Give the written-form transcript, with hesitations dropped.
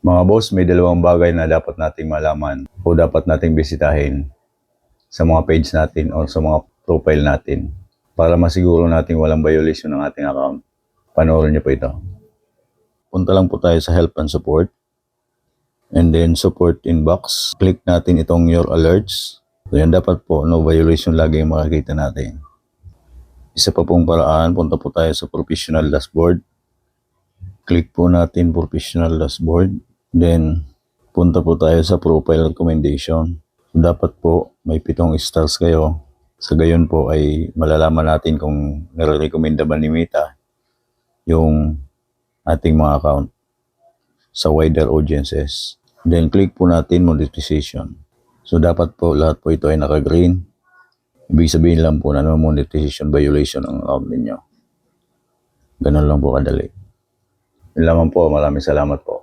Mga boss, may dalawang bagay na dapat nating malaman o dapat nating bisitahin sa mga page natin o sa mga profile natin para masiguro natin walang violation ng ating account. Panoorin niyo po ito. Punta lang po tayo sa help and support. And then support inbox. Click natin itong your alerts. So yan dapat po, no violation lagi yung makikita natin. Isa pa pong paraan, punta po tayo sa professional dashboard. Click po natin professional dashboard. Then punta po tayo sa profile recommendation. So, dapat po may 7 stars kayo. Sa gayon po ay malalaman natin kung nare-recommenda ba ni Meta yung ating mga account sa wider audiences. Then click po natin monetization. So dapat po lahat po ito ay naka-green. Ibig sabihin lang po na no monetization violation ang account ninyo. Ganun lang po kadali. Yun lamang po. Maraming salamat po.